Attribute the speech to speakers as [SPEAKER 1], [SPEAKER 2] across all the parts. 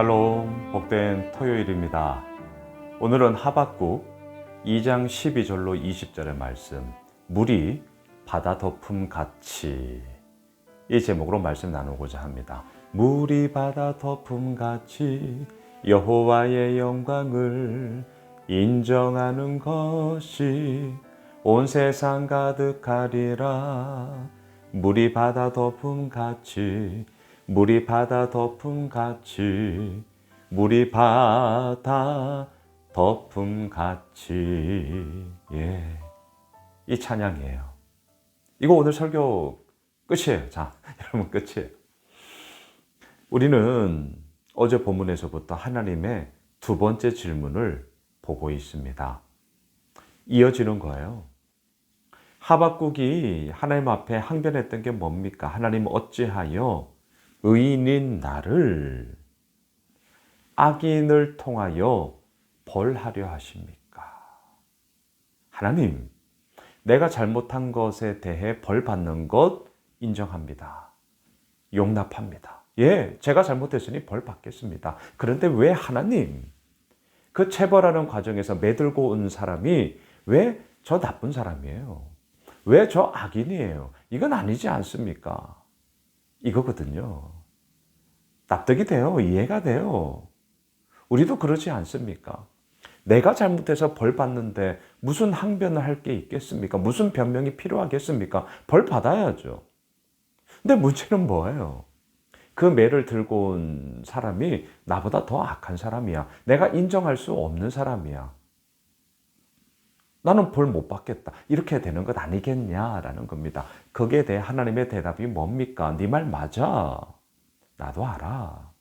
[SPEAKER 1] 샬롬, 복된 토요일입니다. 오늘은 하박국 2장 12절로 20절의 말씀, 물이 바다 덮음 같이, 이 제목으로 말씀 나누고자 합니다. 물이 바다 덮음 같이 여호와의 영광을 인정하는 것이 온 세상 가득하리라. 물이 바다 덮음 같이, 물이 바다 덮음 같이, 물이 바다 덮음 같이. 예, 이 찬양이에요. 이거 오늘 설교 끝이에요. 자, 여러분 끝이에요. 우리는 어제 본문에서부터 하나님의 두 번째 질문을 보고 있습니다. 이어지는 거예요. 하박국이 하나님 앞에 항변했던 게 뭡니까? 하나님 어찌하여 의인인 나를 악인을 통하여 벌하려 하십니까? 하나님, 내가 잘못한 것에 대해 벌 받는 것 인정합니다. 용납합니다. 예, 제가 잘못했으니 벌 받겠습니다. 그런데 왜 하나님, 그 체벌하는 과정에서 매들고 온 사람이 왜 저 나쁜 사람이에요? 왜 저 악인이에요? 이건 아니지 않습니까? 이거거든요. 납득이 돼요. 이해가 돼요. 우리도 그러지 않습니까? 내가 잘못해서 벌 받는데 무슨 항변을 할 게 있겠습니까? 무슨 변명이 필요하겠습니까? 벌 받아야죠. 근데 문제는 뭐예요? 그 매를 들고 온 사람이 나보다 더 악한 사람이야. 내가 인정할 수 없는 사람이야. 나는 벌 못 받겠다. 이렇게 되는 것 아니겠냐라는 겁니다. 거기에 대해 하나님의 대답이 뭡니까? 네 말 맞아. 나도 알아.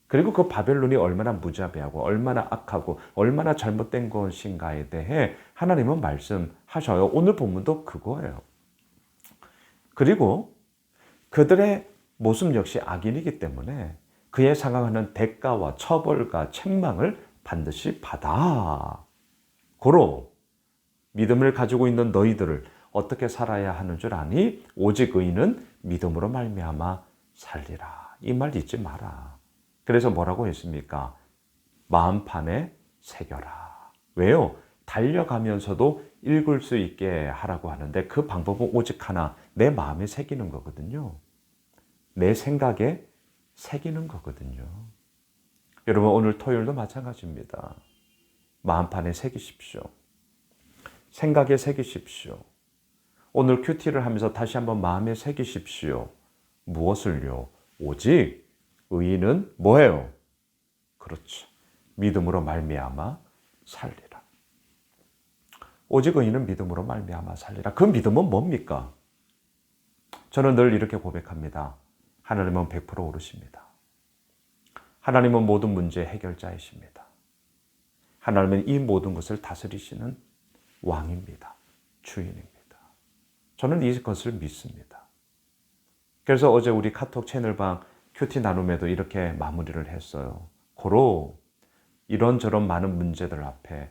[SPEAKER 1] 그리고 그 바벨론이 얼마나 무자비하고 얼마나 악하고 얼마나 잘못된 것인가에 대해 하나님은 말씀하셔요. 오늘 본문도 그거예요. 그리고 그들의 모습 역시 악인이기 때문에 그에 상응하는 대가와 처벌과 책망을 반드시 받아. 고로 믿음을 가지고 있는 너희들을 어떻게 살아야 하는 줄 아니? 오직 의인은 믿음으로 말미암아 살리라. 이 말 잊지 마라. 그래서 뭐라고 했습니까? 마음판에 새겨라. 왜요? 달려가면서도 읽을 수 있게 하라고 하는데 그 방법은 오직 하나, 내 마음에 새기는 거거든요. 내 생각에 새기는 거거든요. 여러분, 오늘 토요일도 마찬가지입니다. 마음판에 새기십시오. 생각에 새기십시오. 오늘 큐티를 하면서 다시 한번 마음에 새기십시오. 무엇을요? 오직 의인은 뭐예요? 그렇죠. 믿음으로 말미암아 살리라. 오직 의인은 믿음으로 말미암아 살리라. 그 믿음은 뭡니까? 저는 늘 이렇게 고백합니다. 하나님은 100% 옳으십니다. 하나님은 모든 문제의 해결자이십니다. 하나님은 이 모든 것을 다스리시는 왕입니다. 주인입니다. 저는 이것을 믿습니다. 그래서 어제 우리 카톡 채널방 큐티 나눔에도 이렇게 마무리를 했어요. 고로 이런저런 많은 문제들 앞에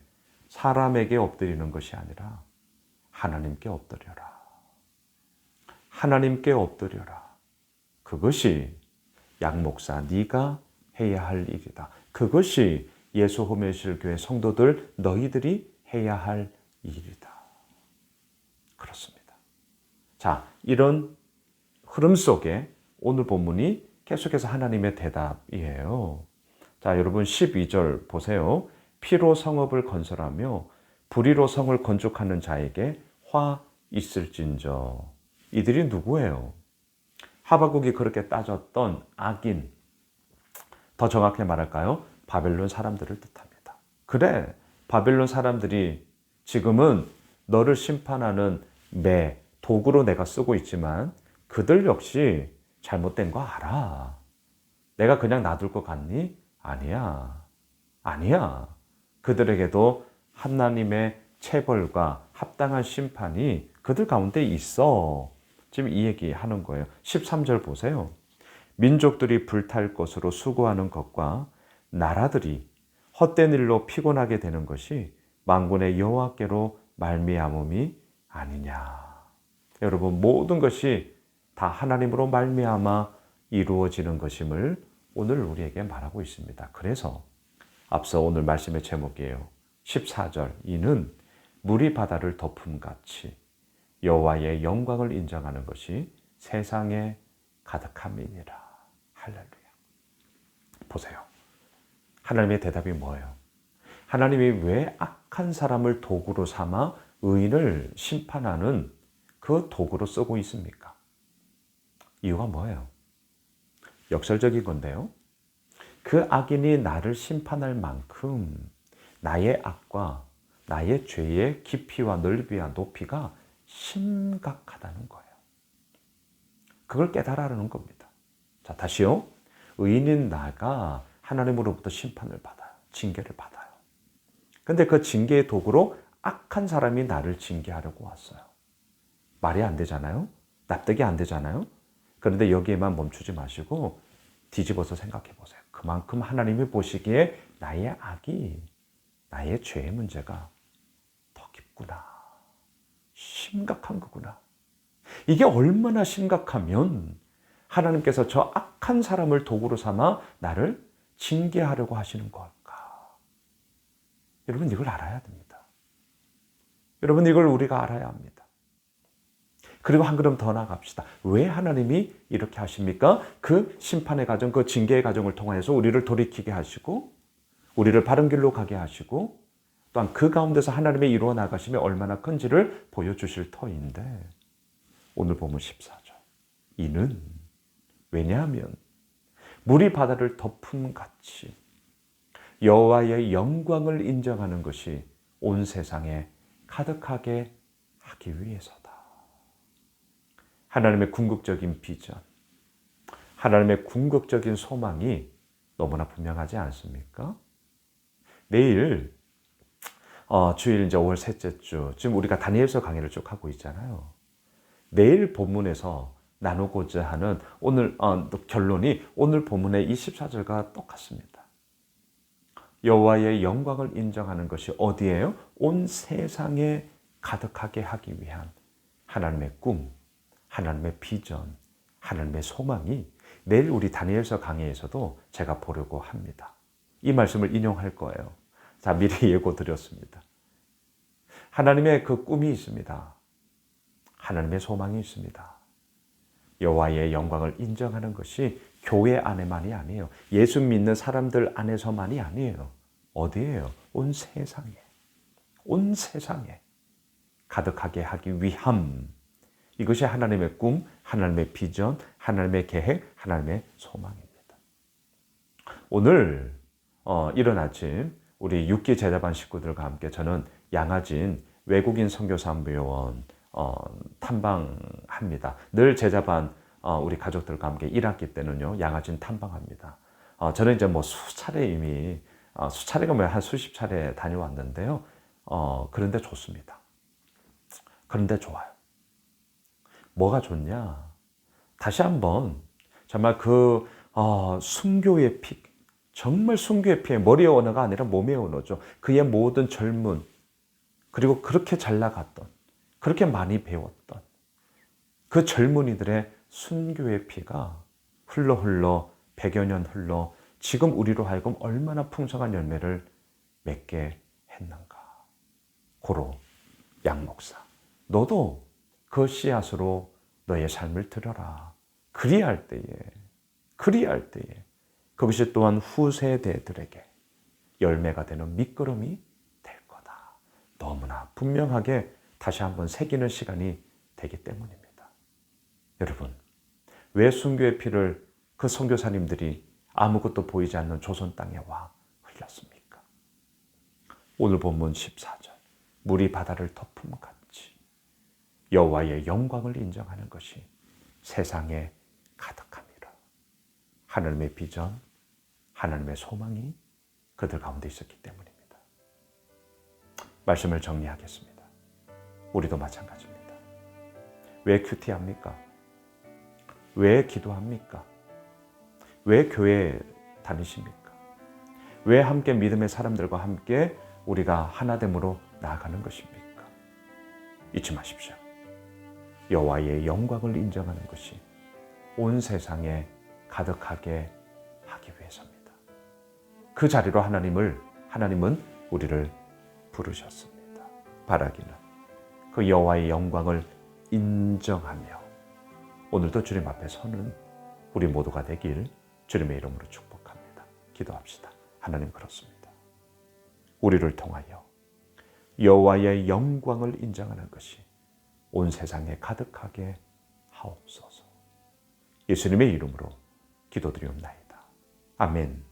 [SPEAKER 1] 사람에게 엎드리는 것이 아니라 하나님께 엎드려라. 하나님께 엎드려라. 그것이 양 목사 네가 해야 할 일이다. 그것이 예수 호메실 교회 성도들 너희들이 해야 할 일이다. 그렇습니다. 자, 이런 흐름 속에 오늘 본문이 계속해서 하나님의 대답이에요. 자, 여러분 12절 보세요. 피로 성읍을 건설하며 불의로 성을 건축하는 자에게 화 있을진저. 이들이 누구예요? 하박국이 그렇게 따졌던 악인, 더 정확히 말할까요? 바벨론 사람들을 뜻합니다. 그래, 바벨론 사람들이 지금은 너를 심판하는 매, 도구로 내가 쓰고 있지만 그들 역시 잘못된 거 알아. 내가 그냥 놔둘 것 같니? 아니야. 아니야. 그들에게도 하나님의 체벌과 합당한 심판이 그들 가운데 있어. 지금 이 얘기하는 거예요. 13절 보세요. 민족들이 불탈 것으로 수고하는 것과 나라들이 헛된 일로 피곤하게 되는 것이 만군의 여호와께로 말미암음이 아니냐. 여러분, 모든 것이 다 하나님으로 말미암아 이루어지는 것임을 오늘 우리에게 말하고 있습니다. 그래서 앞서 오늘 말씀의 제목이에요. 14절, 이는 물이 바다를 덮음같이 여호와의 영광을 인정하는 것이 세상에 가득함이니라. 할렐루야. 보세요. 하나님의 대답이 뭐예요? 하나님이 왜 악한 사람을 도구로 삼아 의인을 심판하는 그 도구로 쓰고 있습니까? 이유가 뭐예요? 역설적인 건데요. 그 악인이 나를 심판할 만큼 나의 악과 나의 죄의 깊이와 넓이와 높이가 심각하다는 거예요. 그걸 깨달으라는 겁니다. 자, 다시요. 의인인 나가 하나님으로부터 심판을 받아요. 징계를 받아요. 근데 그 징계의 도구로 악한 사람이 나를 징계하려고 왔어요. 말이 안 되잖아요? 납득이 안 되잖아요? 그런데 여기에만 멈추지 마시고 뒤집어서 생각해 보세요. 그만큼 하나님이 보시기에 나의 악이, 나의 죄의 문제가 더 깊구나. 심각한 거구나. 이게 얼마나 심각하면 하나님께서 저 악한 사람을 도구로 삼아 나를 징계하려고 하시는 걸까? 여러분, 이걸 알아야 됩니다. 여러분, 이걸 우리가 알아야 합니다. 그리고 한 걸음 더 나갑시다. 왜 하나님이 이렇게 하십니까? 그 심판의 과정, 그 징계의 과정을 통해서 우리를 돌이키게 하시고 우리를 바른 길로 가게 하시고 또한 그 가운데서 하나님의 이루어 나가심이 얼마나 큰지를 보여주실 터인데 오늘 보면 14절. 이는 왜냐하면 물이 바다를 덮음같이 여호와의 영광을 인정하는 것이 온 세상에 가득하게 하기 위해서다. 하나님의 궁극적인 비전, 하나님의 궁극적인 소망이 너무나 분명하지 않습니까? 내일 주일 이제 5월 셋째 주, 지금 우리가 다니엘서 강의를 쭉 하고 있잖아요. 내일 본문에서 나누고자 하는 오늘 결론이 오늘 본문의 24절과 똑같습니다. 여호와의 영광을 인정하는 것이 어디예요? 온 세상에 가득하게 하기 위한 하나님의 꿈, 하나님의 비전, 하나님의 소망이 내일 우리 다니엘서 강의에서도 제가 보려고 합니다. 이 말씀을 인용할 거예요. 자, 미리 예고 드렸습니다. 하나님의 그 꿈이 있습니다. 하나님의 소망이 있습니다. 여호와의 영광을 인정하는 것이 교회 안에만이 아니에요. 예수 믿는 사람들 안에서만이 아니에요. 어디예요? 온 세상에. 온 세상에 가득하게 하기 위함. 이것이 하나님의 꿈, 하나님의 비전, 하나님의 계획, 하나님의 소망입니다. 오늘 이른 아침 우리 6기 제자반 식구들과 함께 저는 양화진 외국인 선교사무요원 탐방합니다. 늘 제자반 우리 가족들과 함께 1학기 때는요 양화진 탐방합니다. 저는 이제 뭐 수차례 이미 수차례가 뭐야 한 수십 차례 다녀왔는데요. 그런데 좋습니다. 그런데 좋아요. 뭐가 좋냐? 다시 한번 정말 그 순교의 피, 정말 순교의 피에 머리의 언어가 아니라 몸의 언어죠. 그의 모든 젊은 그리고 그렇게 잘 나갔던 그렇게 많이 배웠던 그 젊은이들의 순교의 피가 흘러 100여 년 흘러 지금 우리로 하여금 얼마나 풍성한 열매를 맺게 했는가. 고로 양 목사, 너도 그 씨앗으로 너의 삶을 들여라. 그리할 때에 그것이 또한 후세대들에게 열매가 되는 밑거름이 될 거다. 너무나 분명하게 다시 한번 새기는 시간이 되기 때문입니다. 여러분, 왜 순교의 피를 그 선교사님들이 아무것도 보이지 않는 조선 땅에 와 흘렸습니까? 오늘 본문 14절. 물이 바다를 덮음같이 여호와의 영광을 인정하는 것이 세상에 가득함이라. 하나님의 비전, 하나님의 소망이 그들 가운데 있었기 때문입니다. 말씀을 정리하겠습니다. 우리도 마찬가지입니다. 왜 큐티합니까? 왜 기도합니까? 왜 교회에 다니십니까? 왜 함께 믿음의 사람들과 함께 우리가 하나됨으로 나아가는 것입니까? 잊지 마십시오. 여호와의 영광을 인정하는 것이 온 세상에 가득하게 하기 그 자리로 하나님은 우리를 부르셨습니다. 바라기는 그 여호와의 영광을 인정하며 오늘도 주님 앞에 서는 우리 모두가 되길 주님의 이름으로 축복합니다. 기도합시다. 하나님, 그렇습니다. 우리를 통하여 여호와의 영광을 인정하는 것이 온 세상에 가득하게 하옵소서. 예수님의 이름으로 기도드리옵나이다. 아멘.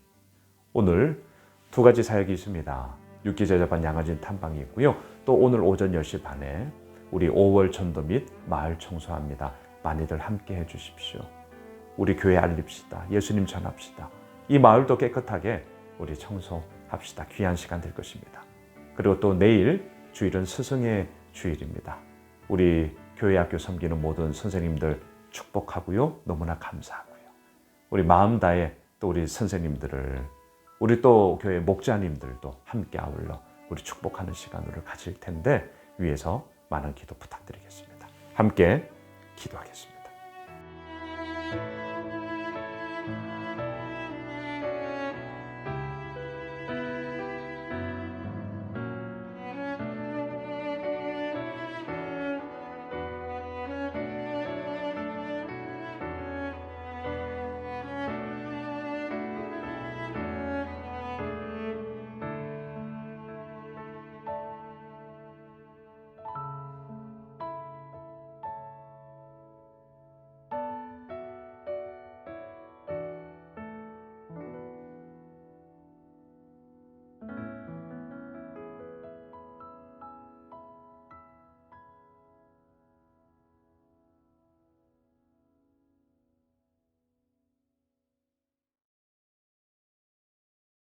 [SPEAKER 1] 오늘 두 가지 사역이 있습니다. 육기제자반 양아진 탐방이 있고요. 또 오늘 오전 10시 반에 우리 5월 전도 및 마을 청소합니다. 많이들 함께 해주십시오. 우리 교회 알립시다. 예수님 전합시다. 이 마을도 깨끗하게 우리 청소합시다. 귀한 시간 될 것입니다. 그리고 또 내일 주일은 스승의 주일입니다. 우리 교회 학교 섬기는 모든 선생님들 축복하고요. 너무나 감사하고요. 우리 마음 다해 또 우리 선생님들을, 우리 또 교회 목자님들도 함께 아울러 우리 축복하는 시간을 가질 텐데 위에서 많은 기도 부탁드리겠습니다. 함께 기도하겠습니다.